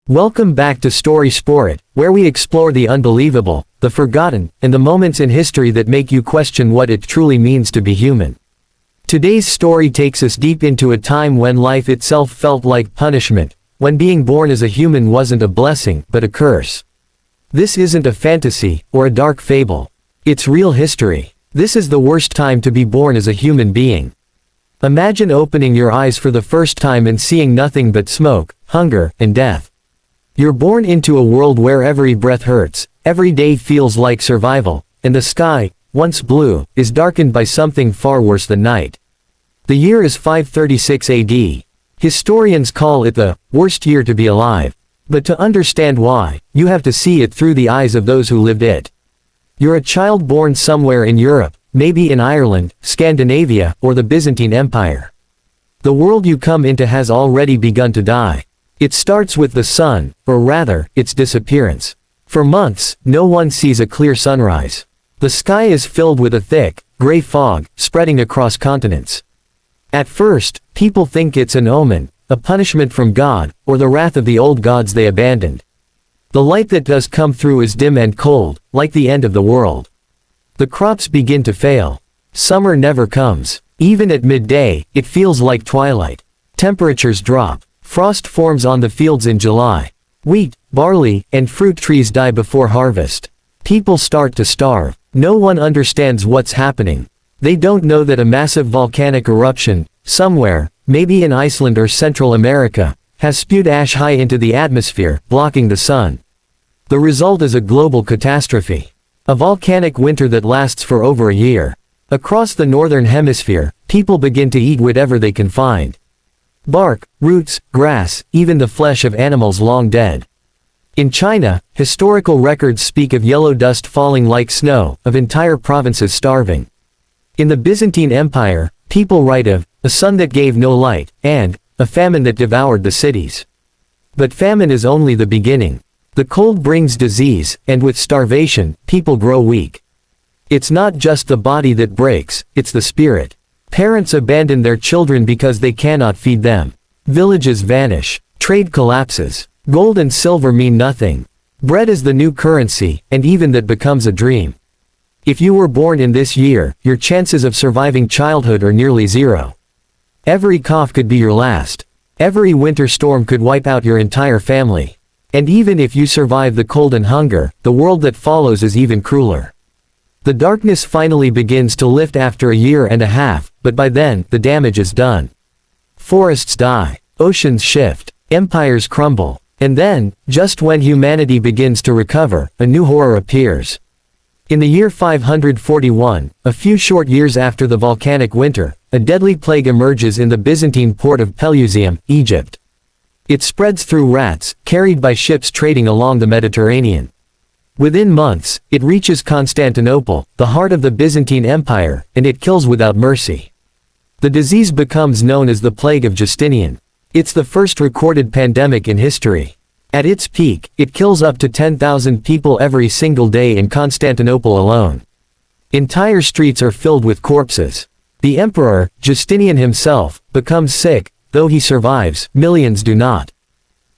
Welcome back to Story Sporut, where we explore the unbelievable, the forgotten, and the moments in history that make you question what it truly means to be human. Today's story takes us deep into a time when life itself felt like punishment, when being born as a human wasn't a blessing but a curse. This isn't a fantasy or a dark fable. It's real history. This is the worst time to be born as a human being. Imagine opening your eyes for the first time and seeing nothing but smoke, hunger, and death. You're born into a world where every breath hurts, every day feels like survival, and the sky, once blue, is darkened by something far worse than night. The year is 536 AD. Historians call it the worst year to be alive. But to understand why, you have to see it through the eyes of those who lived it. You're a child born somewhere in Europe, maybe in Ireland, Scandinavia, or the Byzantine Empire. The world you come into has already begun to die. It starts with the sun, or rather, its disappearance. For months, no one sees a clear sunrise. The sky is filled with a thick, gray fog, spreading across continents. At first, people think it's an omen, a punishment from God, or the wrath of the old gods they abandoned. The light that does come through is dim and cold, like the end of the world. The crops begin to fail. Summer never comes. Even at midday, it feels like twilight. Temperatures drop. Frost forms on the fields in July. Wheat, barley, and fruit trees die before harvest. People start to starve. No one understands what's happening. They don't know that a massive volcanic eruption, somewhere, maybe in Iceland or Central America, has spewed ash high into the atmosphere, blocking the sun. The result is a global catastrophe. A volcanic winter that lasts for over a year. Across the northern hemisphere, people begin to eat whatever they can find. Bark, roots, grass, even the flesh of animals long dead. In China, historical records speak of yellow dust falling like snow, of entire provinces starving. In the Byzantine Empire, people write of a sun that gave no light, and a famine that devoured the cities. But famine is only the beginning. The cold brings disease, and with starvation, people grow weak. It's not just the body that breaks, it's the spirit. Parents abandon their children because they cannot feed them. Villages vanish. Trade collapses. Gold and silver mean nothing. Bread is the new currency, and even that becomes a dream. If you were born in this year, your chances of surviving childhood are nearly zero. Every cough could be your last. Every winter storm could wipe out your entire family. And even if you survive the cold and hunger, the world that follows is even crueler. The darkness finally begins to lift after a year and a half, but by then, the damage is done. Forests die. Oceans shift. Empires crumble. And then, just when humanity begins to recover, a new horror appears. In the year 541, a few short years after the volcanic winter, a deadly plague emerges in the Byzantine port of Pelusium, Egypt. It spreads through rats, carried by ships trading along the Mediterranean. Within months, it reaches Constantinople, the heart of the Byzantine Empire, and it kills without mercy. The disease becomes known as the Plague of Justinian. It's the first recorded pandemic in history. At its peak, it kills up to 10,000 people every single day in Constantinople alone. Entire streets are filled with corpses. The emperor, Justinian himself, becomes sick. Though he survives, millions do not.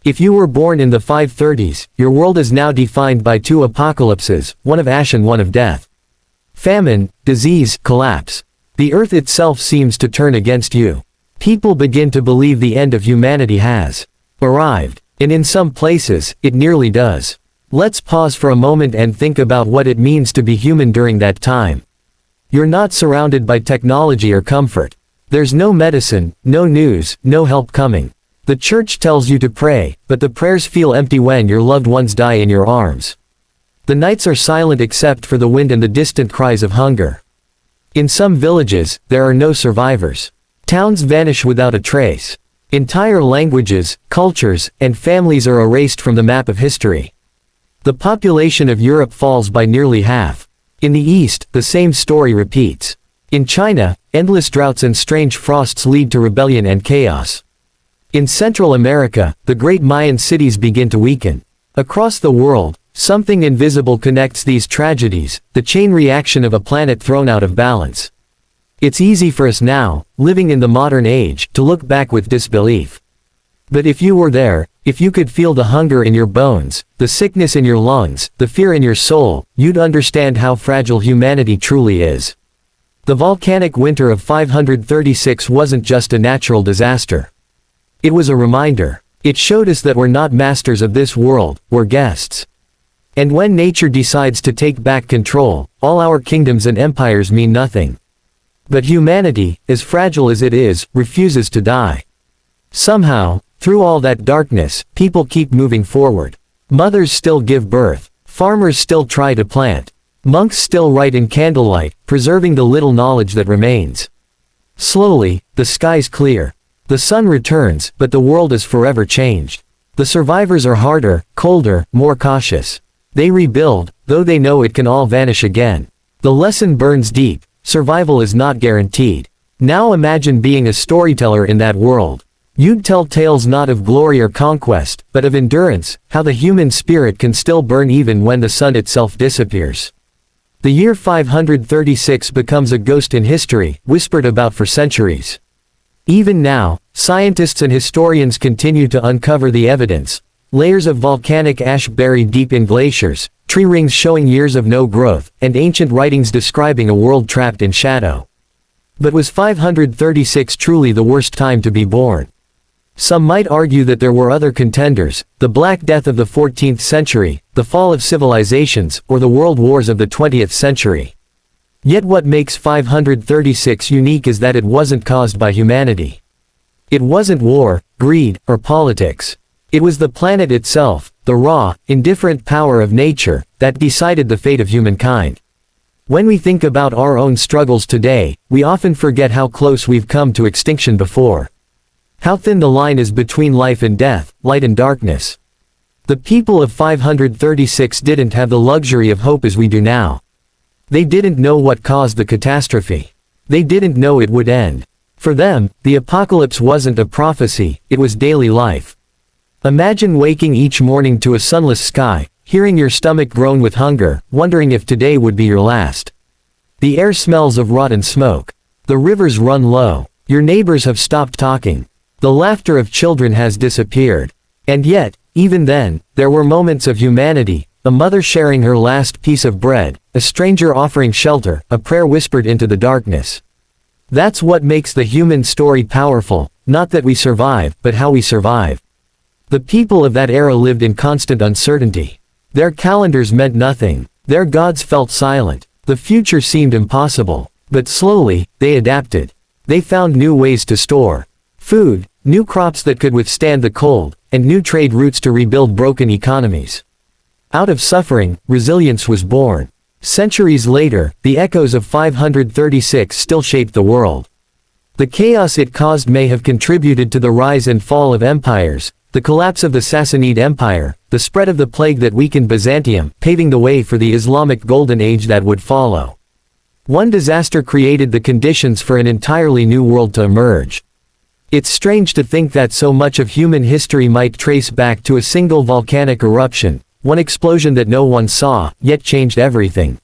If you were born in the 530s, your world is now defined by two apocalypses, one of ash and one of death. Famine, disease, collapse. The earth itself seems to turn against you. People begin to believe the end of humanity has arrived, and in some places, it nearly does. Let's pause for a moment and think about what it means to be human during that time. You're not surrounded by technology or comfort. There's no medicine, no news, no help coming. The church tells you to pray, but the prayers feel empty when your loved ones die in your arms. The nights are silent except for the wind and the distant cries of hunger. In some villages, there are no survivors. Towns vanish without a trace. Entire languages, cultures, and families are erased from the map of history. The population of Europe falls by nearly half. In the East, the same story repeats. In China, endless droughts and strange frosts lead to rebellion and chaos. In Central America, the great Mayan cities begin to weaken. Across the world, something invisible connects these tragedies, the chain reaction of a planet thrown out of balance. It's easy for us now, living in the modern age, to look back with disbelief. But if you were there, if you could feel the hunger in your bones, the sickness in your lungs, the fear in your soul, you'd understand how fragile humanity truly is. The volcanic winter of 536 wasn't just a natural disaster. It was a reminder. It showed us that we're not masters of this world, we're guests. And when nature decides to take back control, all our kingdoms and empires mean nothing. But humanity, as fragile as it is, refuses to die. Somehow, through all that darkness, people keep moving forward. Mothers still give birth. Farmers still try to plant. Monks still write in candlelight, preserving the little knowledge that remains. Slowly, the skies clear. The sun returns, but the world is forever changed. The survivors are harder, colder, more cautious. They rebuild, though they know it can all vanish again. The lesson burns deep. Survival is not guaranteed. Now imagine being a storyteller in that world. You'd tell tales not of glory or conquest, but of endurance, how the human spirit can still burn even when the sun itself disappears. The year 536 becomes a ghost in history, whispered about for centuries. Even now, scientists and historians continue to uncover the evidence. Layers of volcanic ash buried deep in glaciers, tree rings showing years of no growth, and ancient writings describing a world trapped in shadow. But was 536 truly the worst time to be born? Some might argue that there were other contenders, the Black Death of the 14th century, the fall of civilizations, or the world wars of the 20th century. Yet what makes 536 unique is that it wasn't caused by humanity. It wasn't war, greed, or politics. It was the planet itself, the raw, indifferent power of nature, that decided the fate of humankind. When we think about our own struggles today, we often forget how close we've come to extinction before. How thin the line is between life and death, light and darkness. The people of 536 didn't have the luxury of hope as we do now. They didn't know what caused the catastrophe. They didn't know it would end. For them, the apocalypse wasn't a prophecy, it was daily life. Imagine waking each morning to a sunless sky, hearing your stomach groan with hunger, wondering if today would be your last. The air smells of rotten smoke. The rivers run low. Your neighbors have stopped talking. The laughter of children has disappeared. And yet, even then, there were moments of humanity, a mother sharing her last piece of bread, a stranger offering shelter, a prayer whispered into the darkness. That's what makes the human story powerful, not that we survive, but how we survive. The people of that era lived in constant uncertainty. Their calendars meant nothing. Their gods felt silent. The future seemed impossible. But slowly, they adapted. They found new ways to store food, new crops that could withstand the cold, and new trade routes to rebuild broken economies. Out of suffering, resilience was born. Centuries later, the echoes of 536 still shaped the world. The chaos it caused may have contributed to the rise and fall of empires, the collapse of the Sassanid Empire, the spread of the plague that weakened Byzantium, paving the way for the Islamic Golden Age that would follow. One disaster created the conditions for an entirely new world to emerge. It's strange to think that so much of human history might trace back to a single volcanic eruption, one explosion that no one saw, yet changed everything.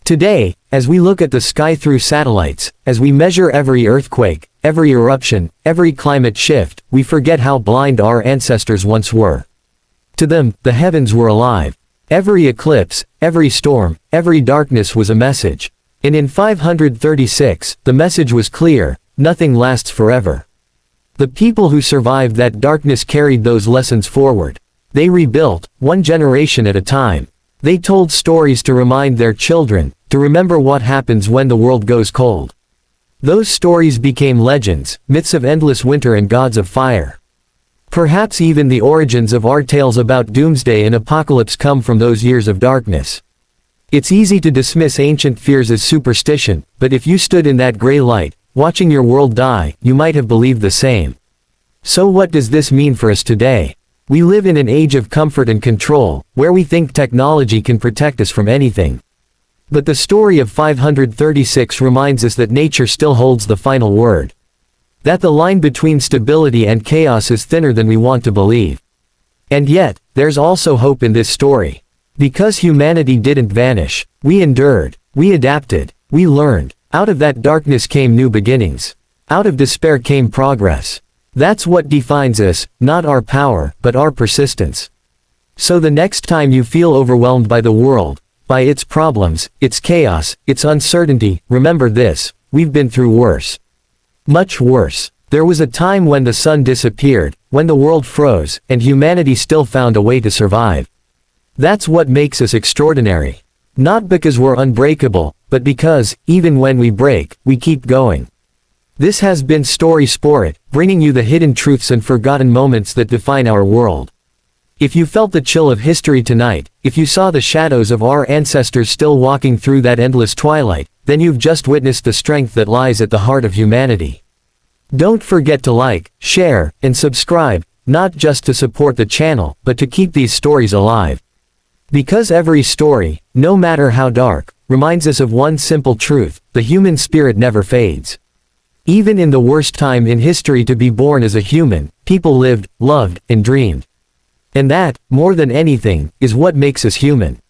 Today, as we look at the sky through satellites, as we measure every earthquake, every eruption, every climate shift, we forget how blind our ancestors once were. To them, the heavens were alive. Every eclipse, every storm, every darkness was a message. And in 536, the message was clear: nothing lasts forever. The people who survived that darkness carried those lessons forward. They rebuilt, one generation at a time. They told stories to remind their children, to remember what happens when the world goes cold. Those stories became legends, myths of endless winter and gods of fire. Perhaps even the origins of our tales about doomsday and apocalypse come from those years of darkness. It's easy to dismiss ancient fears as superstition, but if you stood in that gray light, watching your world die, you might have believed the same. So what does this mean for us today? We live in an age of comfort and control, where we think technology can protect us from anything. But the story of 536 reminds us that nature still holds the final word. That the line between stability and chaos is thinner than we want to believe. And yet, there's also hope in this story. Because humanity didn't vanish, we endured, we adapted, we learned. Out of that darkness came new beginnings. Out of despair came progress. That's what defines us, not our power, but our persistence. So the next time you feel overwhelmed by the world, by its problems, its chaos, its uncertainty, remember this: we've been through worse. Much worse. There was a time when the sun disappeared, when the world froze, and humanity still found a way to survive. That's what makes us extraordinary. Not because we're unbreakable, but because, even when we break, we keep going. This has been Story Sporut, bringing you the hidden truths and forgotten moments that define our world. If you felt the chill of history tonight, if you saw the shadows of our ancestors still walking through that endless twilight, then you've just witnessed the strength that lies at the heart of humanity. Don't forget to like, share, and subscribe, not just to support the channel, but to keep these stories alive. Because every story, no matter how dark, reminds us of one simple truth: the human spirit never fades. Even in the worst time in history to be born as a human, people lived, loved, and dreamed. And that, more than anything, is what makes us human.